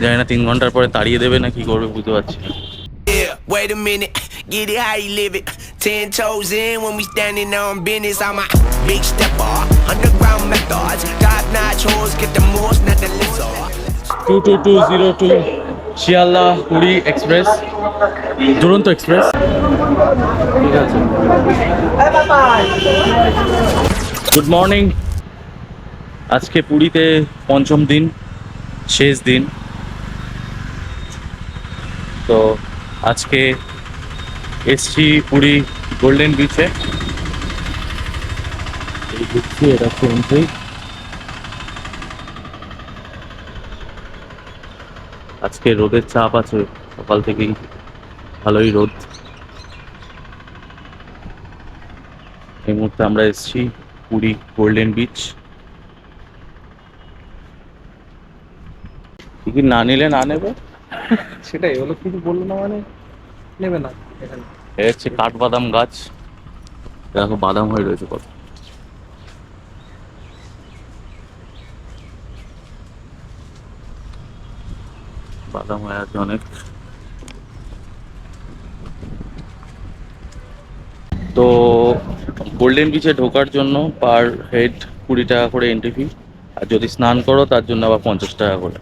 জানি না 3 ঘন্টার পরে তাড়িয়ে দেবে না কি করবে বুঝতে পারছি না। Yeah, wait a minute, get it how you live it. 10 toes in when we standing on business. I'm a big stepper, underground methods. Top notch hoes get the most, not the lizard. 22202 Sealdah Puri express, দুরন্ত express. ঠিক আছে, good morning. আজকে পুরীতে পঞ্চম দিন, শেষ দিন। তো আজকে এসছি পুরী গোল্ডেন বিচে। এই ঘুরছি, এটা হচ্ছে এন্ট্রি। আজকে রোদের চাপ আছে, সকাল থেকেই ভালোই রোদ। এই মুহূর্তে আমরা এসছি পুরী গোল্ডেন বিচ। টিকিট না নিলে না নেবে, সেটাই হলো, কিছু বললো না মানে নেবে না এখানে। এ হচ্ছে কাঠবাদাম গাছ, দেখো বাদাম হয়ে রয়েছে কত। বাদাম হয়ে আছে অনেক। তো গোল্ডেন বিচে ঢোকার জন্য পার হেড 20 টাকা করে এন্ট্রি ফি, আর যদি স্নান করো তার জন্য আবার 50 টাকা করে।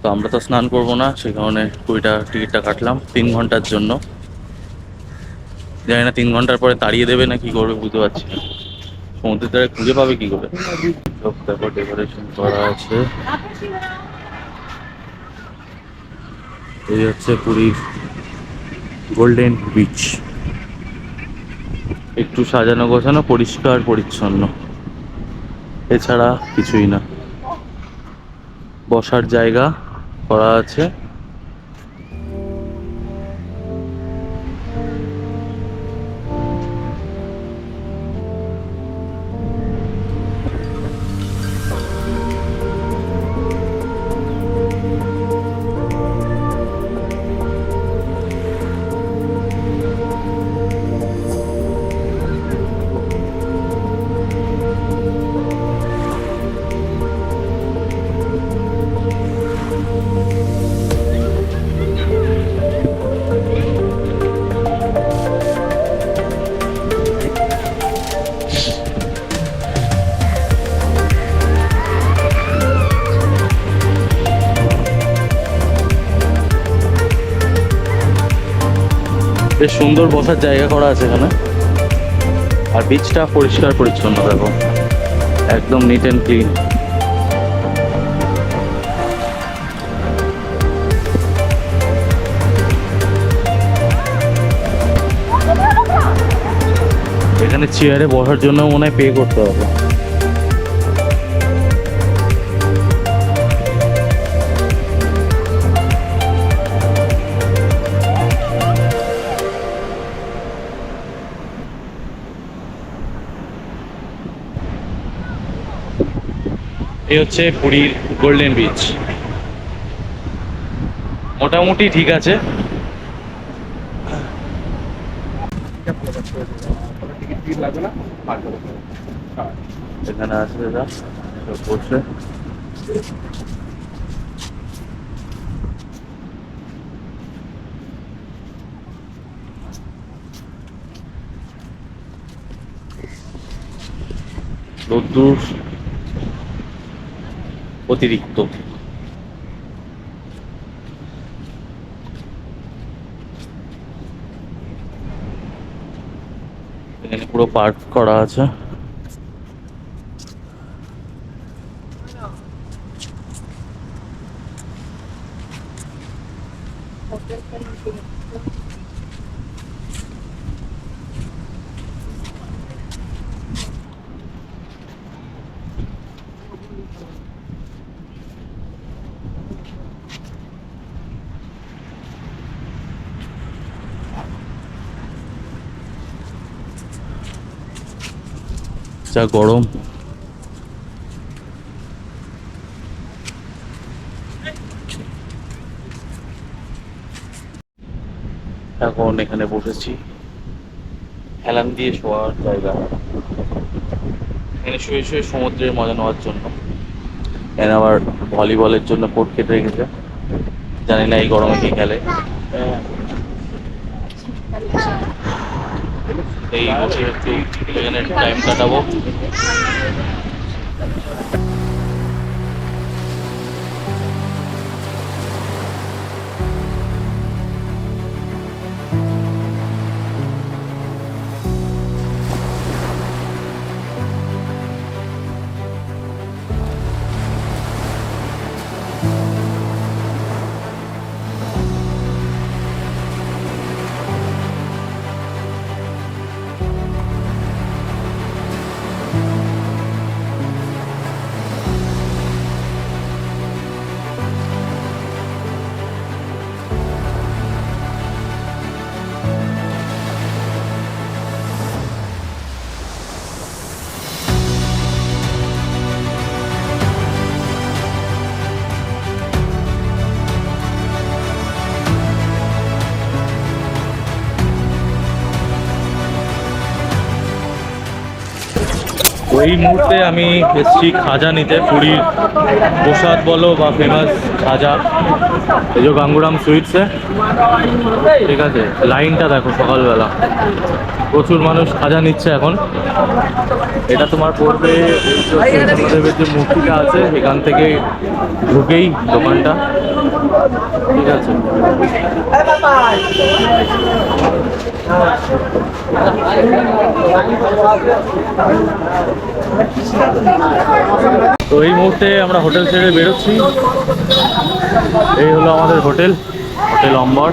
তো আমরা তো স্নান করবো না, সেই কারণে 20 টাকা টিকিটটা কাটলাম 3 ঘন্টার জন্য। জানি না 3 ঘন্টার পরে তাড়িয়ে দেবে না কি করবে বুঝতে পারছি না। সমুদ্রের ধারে খুঁজে পাবে কি করে। সব তারপর ডেকোরেশন করা আছে। এই হচ্ছে পুরীর গোল্ডেন বিচ, একটু সাজানো গোছানো, পরিষ্কার পরিচ্ছন্ন, এছাড়া কিছুই না। বসার জায়গা করা আছে। বেশ সুন্দর বসার জায়গা করা আছে এখানে, আর বিচটা পরিষ্কার পরিচ্ছন্ন, দেখো একদম নিট অ্যান্ড ক্লিন। এখানে চেয়ারে বসার জন্য মনে হয় পে করতে হবে। এই হচ্ছে পুরীর গোল্ডেন বিচ, মোটামুটি ঠিক আছে। টিকিট লাগবে না, এখানে আছে দাদা, সব বসে। রোদ্দুর অতিরিক্ত। এখানে পুরো পার্ক করা আছে। যা গরম, এখন এখানে বসেছি হেলান দিয়ে শোয়ার জায়গা, এখানে শুয়ে শুয়ে সমুদ্রের মজা নেওয়ার জন্য। এখানে আবার ভলিবলের জন্য কোর্ট কেটে রেখেছে। জানি না এই গরমে কি খেলে। এই বসে একটু এখানে টাইম কাটাবো। ওই মুহূর্তে আমি এসছি খাজা নিতে, পুরীর প্রসাদ বলো বা ফেমাস খাজা, এই যে গাঙ্গুরাম সুইটসে। ঠিক আছে, লাইনটা দেখো সকালবেলা, প্রচুর মানুষ খাজা নিচ্ছে এখন। এটা তোমার পড়বে চৈতন্যদেবের যে মূর্তিটা আছে এখান থেকে ঢুকেই দোকানটা। ঠিক আছে, তো এই মুহূর্তে আমরা হোটেল ছেড়ে বেরোচ্ছি। এই হলো আমাদের হোটেল, হোটেল অম্বর,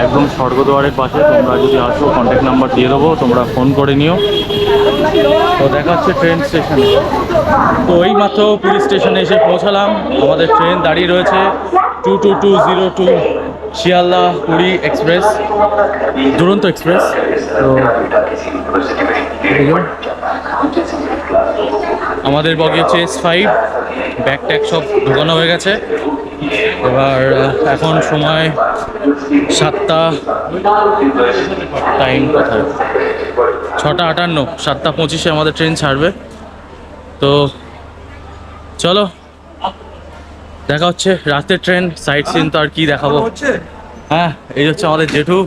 একদম স্বর্গদ্বারের পাশে। তোমরা যদি আসো কন্ট্যাক্ট নাম্বার দিয়ে দেবো, তোমরা ফোন করে নিও। তো দেখা হচ্ছে ট্রেন স্টেশনে। তো এই মাত্র পুরী স্টেশনে এসে পৌঁছালাম। আমাদের ট্রেন দাঁড়িয়ে রয়েছে 22202 শিয়ালদা পুরী এক্সপ্রেস, দুরন্ত এক্সপ্রেস। তো আমাদের বগি হচ্ছে S5, ব্যাগ ট্যাগ সব ঢোকানো হয়ে গেছে। এবার এখন সময় 7টা, টাইম কোথায় 6:58, 7:25 আমাদের ট্রেন ছাড়বে। তো চলো দেখা হচ্ছে রাতের ট্রেন। সাইট সিন তো আর কি দেখাবো। হ্যাঁ, এই হচ্ছে আমাদের জেঠু,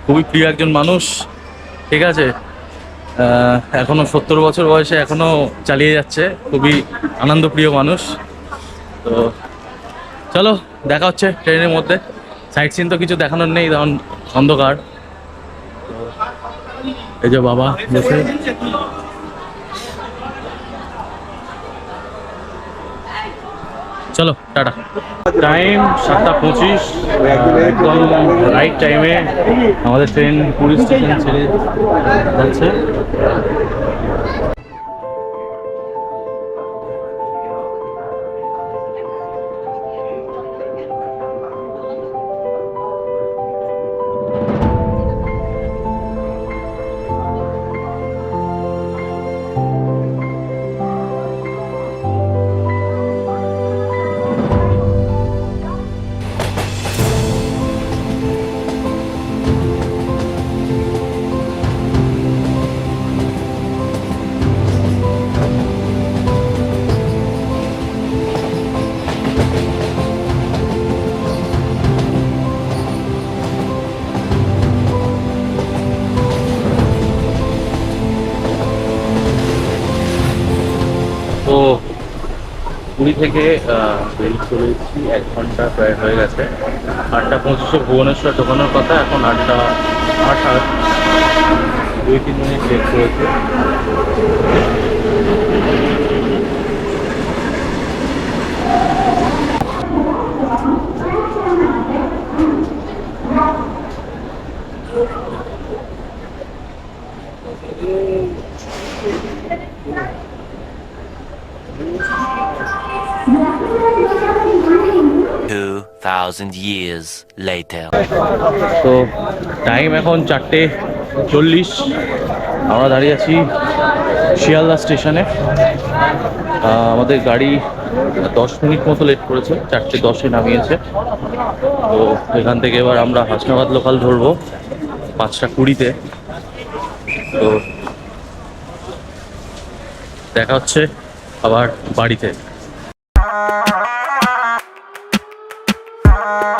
খুবই প্রিয় একজন মানুষ। ঠিক আছে, এখনো 70 বছর বয়সে এখনো চালিয়ে যাচ্ছে, খুবই আনন্দপ্রিয় মানুষ। তো চলো দেখা হচ্ছে ট্রেনের মধ্যে। সাইট সিন তো কিছু দেখানোর নেই, তখন অন্ধকার। এই যে বাবা বসে, চলো টাটা। টাইম 7:25, একদম রাইট টাইমে আমাদের ট্রেন পুরী স্টেশন ছেড়ে যাচ্ছে। তো পুরী থেকে বেরিয়ে চলে এসেছি, 1 ঘন্টা প্রায় হয়ে গেছে। 8:25 ভুবনেশ্বর ঢোকানোর কথা, এখন 8:08, 2-3 মিনিট লেট করেছে। Thousand years later. তো টাইম এখন 4:40, আমরা দাঁড়িয়ে আছি শিয়ালদা স্টেশনে। আমাদের গাড়ি 10 মিনিট মতো লেট করেছে, 4:10-এ নামিয়েছে। তো এখান থেকে এবার আমরা হাসনাবাদ লোকাল ধরবো 5:20-তে। তো দেখা হচ্ছে আবার বাড়িতে। Bye.